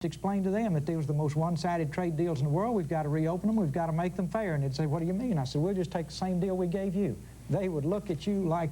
explained to them that they was the most one-sided trade deals in the world. We've got to reopen them. We've got to make them fair. And they'd say, what do you mean? I said, we'll just take the same deal we gave you. They would look at you like,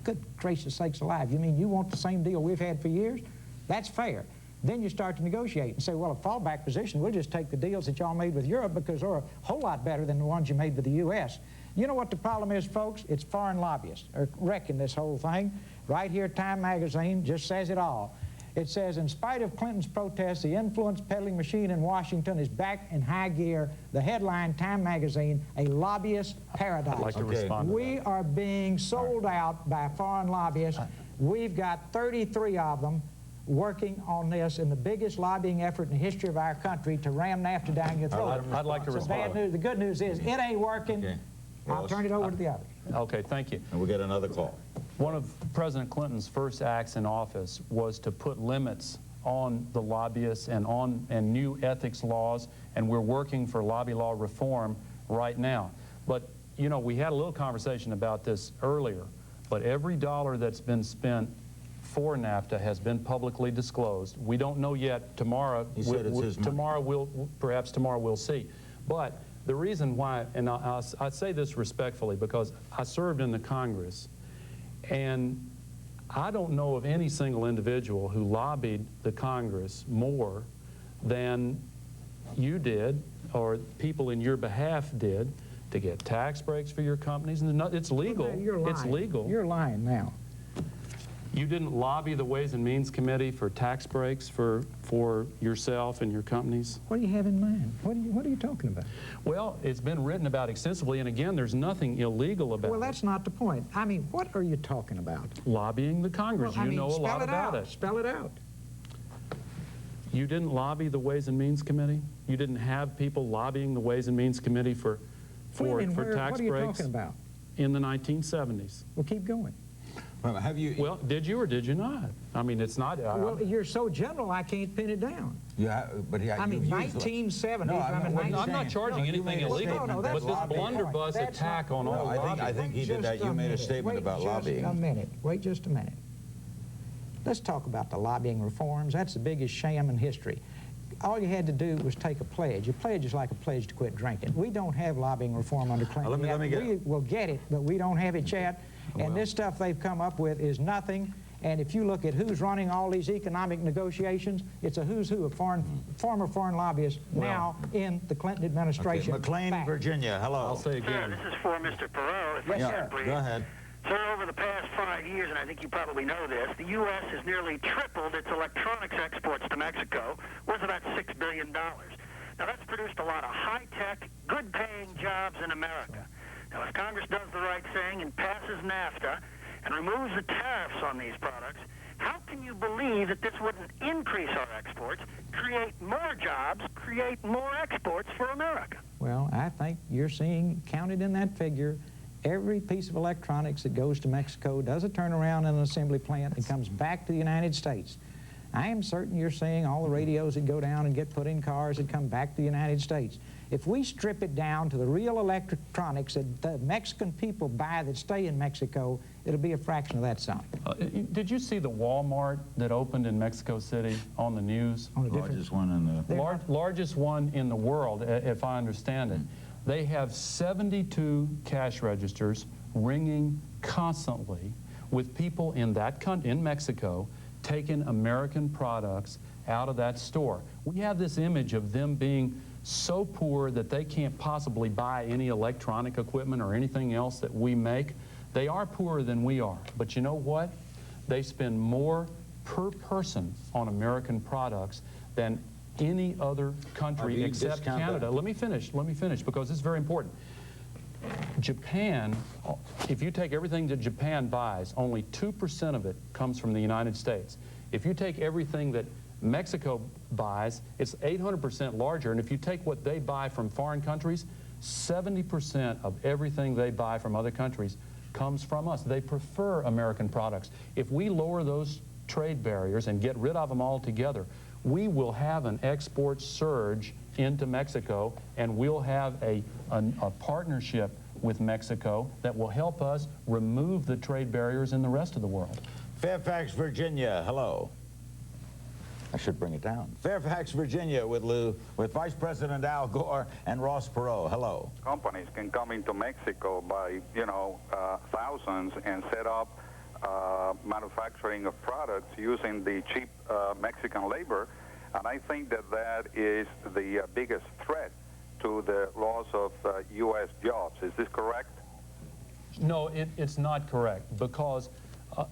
good gracious sakes alive, you mean you want the same deal we've had for years? That's fair. Then you start to negotiate and say, well, a fallback position, we'll just take the deals that y'all made with Europe because they're a whole lot better than the ones you made with the U.S. You know what the problem is, folks? It's foreign lobbyists are wrecking this whole thing. Right here, Time magazine just says it all. It says, in spite of Clinton's protests, the influence peddling machine in Washington is back in high gear. The headline, Time magazine, a lobbyist paradise. I'd like to respond to we are being sold out by foreign lobbyists. We've got 33 of them working on this in the biggest lobbying effort in the history of our country to ram NAFTA down your throat. I'd like to respond. Bad news. The good news is it ain't working. Okay. I'll turn it over to the others. Okay, thank you. And we'll get another call. One of President Clinton's first acts in office was to put limits on the lobbyists and new ethics laws, and we're working for lobby law reform right now. But, you know, we had a little conversation about this earlier, but every dollar that's been spent for NAFTA has been publicly disclosed. We don't know yet. Tomorrow, perhaps tomorrow we'll see. But the reason why, and I say this respectfully because I served in the Congress, and I don't know of any single individual who lobbied the Congress more than you did or people in your behalf did to get tax breaks for your companies. And it's legal. Well, you're lying. It's legal. You're lying now. You didn't lobby the Ways and Means Committee for tax breaks for yourself and your companies? What do you have in mind? What are you talking about? Well, it's been written about extensively, and again, there's nothing illegal about it. Well, that's not the point. I mean, what are you talking about? Lobbying the Congress. Well, you know a lot about it. Spell it out. You didn't lobby the Ways and Means Committee? You didn't have people lobbying the Ways and Means Committee for tax breaks? What are you talking about? In the 1970s. Well, keep going. Well, have you? Well, did you or did you not? I mean, it's not. Well, you're so general, I can't pin it down. Yeah, but I mean, 1970s. No, I'm not charging anything illegal, but this blunderbuss attack on all lobbying. I think he did that. You made a statement about lobbying. Wait just a minute. Wait just a minute. Let's talk about the lobbying reforms. That's the biggest sham in history. All you had to do was take a pledge. A pledge is like a pledge to quit drinking. We don't have lobbying reform under Clinton yet. We will get it, but we don't have it yet. And this stuff they've come up with is nothing. And if you look at who's running all these economic negotiations, it's a who's who of former foreign lobbyists now in the Clinton administration. Okay. McLean, Virginia. Hello. I'll say again. Sir, this is for Mr. Perot. Yes, sir. Go ahead. Sir, over the past 5 years, and I think you probably know this, the U.S. has nearly tripled its electronics exports to Mexico, worth about $6 billion. Now, that's produced a lot of high-tech, good-paying jobs in America. Now, if Congress does the right thing and passes NAFTA and removes the tariffs on these products, how can you believe that this wouldn't increase our exports, create more jobs, create more exports for America? Well, I think you're seeing, counted in that figure, every piece of electronics that goes to Mexico does a turnaround in an assembly plant and comes back to the United States. I am certain you're seeing all the radios that go down and get put in cars that come back to the United States. If we strip it down to the real electronics that the Mexican people buy that stay in Mexico, it'll be a fraction of that sum. Did you see the Walmart that opened in Mexico City on the news? On a Largest one in the... Largest one in the world, if I understand it. They have 72 cash registers ringing constantly with people in that country, in Mexico, taking American products out of that store. We have this image of them being so poor that they can't possibly buy any electronic equipment or anything else that we make. They are poorer than we are. But you know what? They spend more per person on American products than any other country except Canada. Let me finish because it's very important. Japan, if you take everything that Japan buys, only 2% of it comes from the United States. If you take everything that Mexico buys, it's 800% larger, and if you take what they buy from foreign countries, 70% of everything they buy from other countries comes from us. They prefer American products. If we lower those trade barriers and get rid of them altogether, we will have an export surge into Mexico, and we'll have a partnership with Mexico that will help us remove the trade barriers in the rest of the world. Fairfax, Virginia. Hello. I should bring it down. Fairfax, Virginia, with Vice President Al Gore and Ross Perot. Hello. Companies can come into Mexico by, thousands and set up manufacturing of products using the cheap Mexican labor. And I think that that is the biggest threat to the loss of U.S. jobs. Is this correct? No, it's not correct, because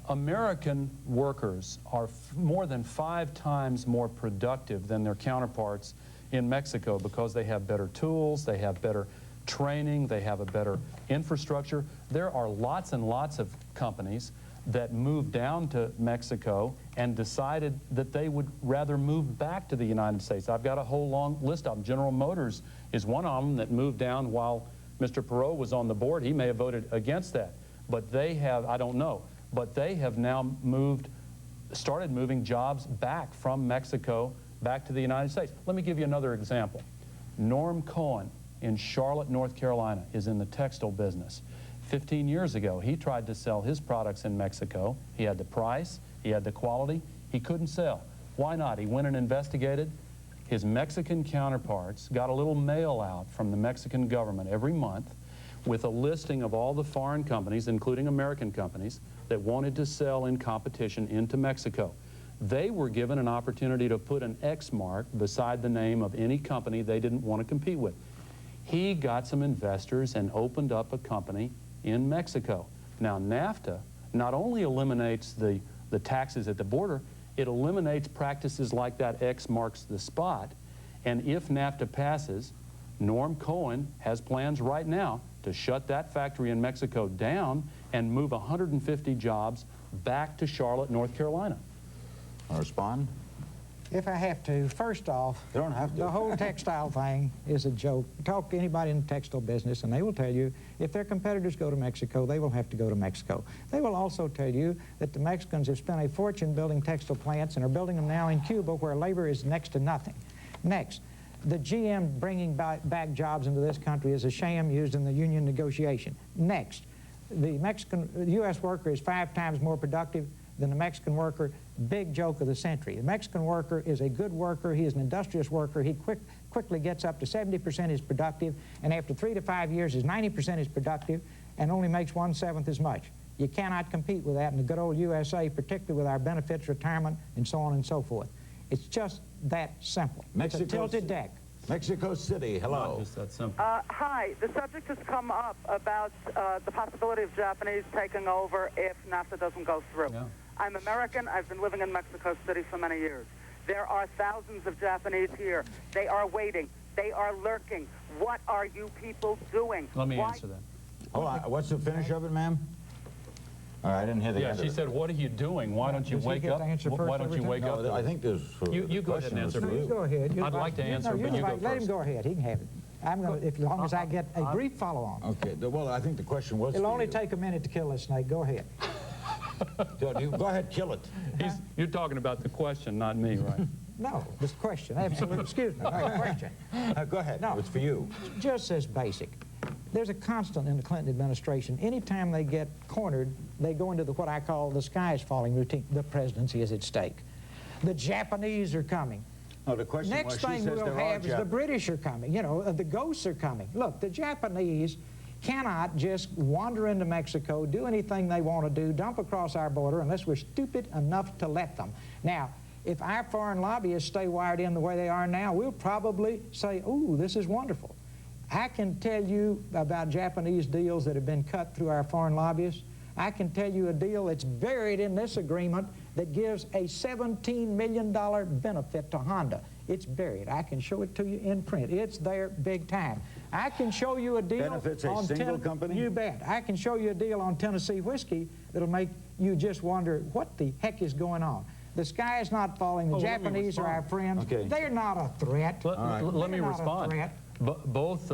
American workers are more than 5 times more productive than their counterparts in Mexico, because they have better tools, they have better training, they have a better infrastructure. There are lots and lots of companies that moved down to Mexico and decided that they would rather move back to the United States. I've got a whole long list of them. General Motors is one of them that moved down while Mr. Perot was on the board. He may have voted against that, but they have, I don't know, but they have now started moving jobs back from Mexico back to the United States. Let me give you another example. Norm Cohen in Charlotte, North Carolina, is in the textile business. 15 years ago, he tried to sell his products in Mexico. He had the price, he had the quality, he couldn't sell. Why not? He went and investigated. His Mexican counterparts got a little mail out from the Mexican government every month with a listing of all the foreign companies, including American companies, that wanted to sell in competition into Mexico. They were given an opportunity to put an X mark beside the name of any company they didn't want to compete with. He got some investors and opened up a company in Mexico. Now, NAFTA not only eliminates the taxes at the border, it eliminates practices like that X marks the spot. And if NAFTA passes, Norm Cohen has plans right now to shut that factory in Mexico down and move 150 jobs back to Charlotte, North Carolina. Want to respond? If I have to, first off, You don't have to. the whole textile thing is a joke. Talk to anybody in the textile business and they will tell you if their competitors go to Mexico, they will have to go to Mexico. They will also tell you that the Mexicans have spent a fortune building textile plants and are building them now in Cuba, where labor is next to nothing. Next, the GM bringing back jobs into this country is a sham used in the union negotiation. Next, the U.S. worker is 5 times more productive than the Mexican worker. Big joke of the century. The Mexican worker is a good worker. He is an industrious worker. He quickly gets up to 70% is productive, and after 3 to 5 years is 90% is productive and only makes 1/7 as much. You cannot compete with that in the good old USA, particularly with our benefits, retirement, and so on and so forth. It's just that simple. It's a tilted deck. Mexico City, hello. Not just that simple. Hi. The subject has come up about the possibility of Japanese taking over if NAFTA doesn't go through. Yeah. I'm American. I've been living in Mexico City for many years. There are thousands of Japanese here. They are waiting. They are lurking. What are you people doing? Let me answer that. Hold on. What's the finish of it, ma'am? All right, I didn't hear the Yeah, end she of it. said, what are you doing? Why don't you Does he wake get up? to answer first Why don't you every wake time? up? No, I think there's... You go ahead and answer, No, but you go ahead. I'd like to answer, but you go Let him first. go ahead. He can have it. I'm going to, as long as I get a brief follow-on. Okay, well, I think the question was It'll for only you. take a minute to kill this snake. Go ahead. You go ahead, kill it. You're talking about the question, not me, right? No, this question. Absolutely. Excuse me. No, question. Go ahead. No. It's for you. Just as basic. There's a constant in the Clinton administration. Anytime they get cornered, they go into what I call the sky is falling routine. The presidency is at stake. The Japanese are coming. No, the question was, Next she thing says we'll there are have is the British are coming. You know, the ghosts are coming. Look, the Japanese cannot just wander into Mexico, do anything they want to do, dump across our border unless we're stupid enough to let them. Now, if our foreign lobbyists stay wired in the way they are now, we'll probably say, ooh, this is wonderful. I can tell you about Japanese deals that have been cut through our foreign lobbyists. I can tell you a deal that's buried in this agreement that gives a $17 million benefit to Honda. It's buried. I can show it to you in print. It's there big time. I can show you a deal Benefits a on single company? You bet. I can show you a deal on Tennessee whiskey that'll make you just wonder what the heck is going on. The sky is not falling. The Oh, let me Japanese are our friends. Okay. They're not a threat. Let me They're not a respond. threat. Both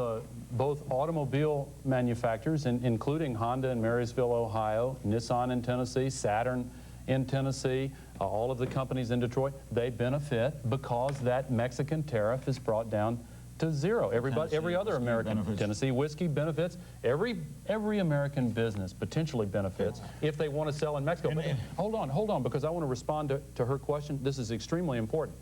automobile manufacturers, including Honda in Marysville, Ohio, Nissan in Tennessee, Saturn in Tennessee, all of the companies in Detroit, they benefit because that Mexican tariff has brought down to zero. Tennessee Every other whiskey American, benefits. Tennessee whiskey benefits. Every American business potentially benefits if they want to sell in Mexico. But hold on, because I want to respond to her question. This is extremely important.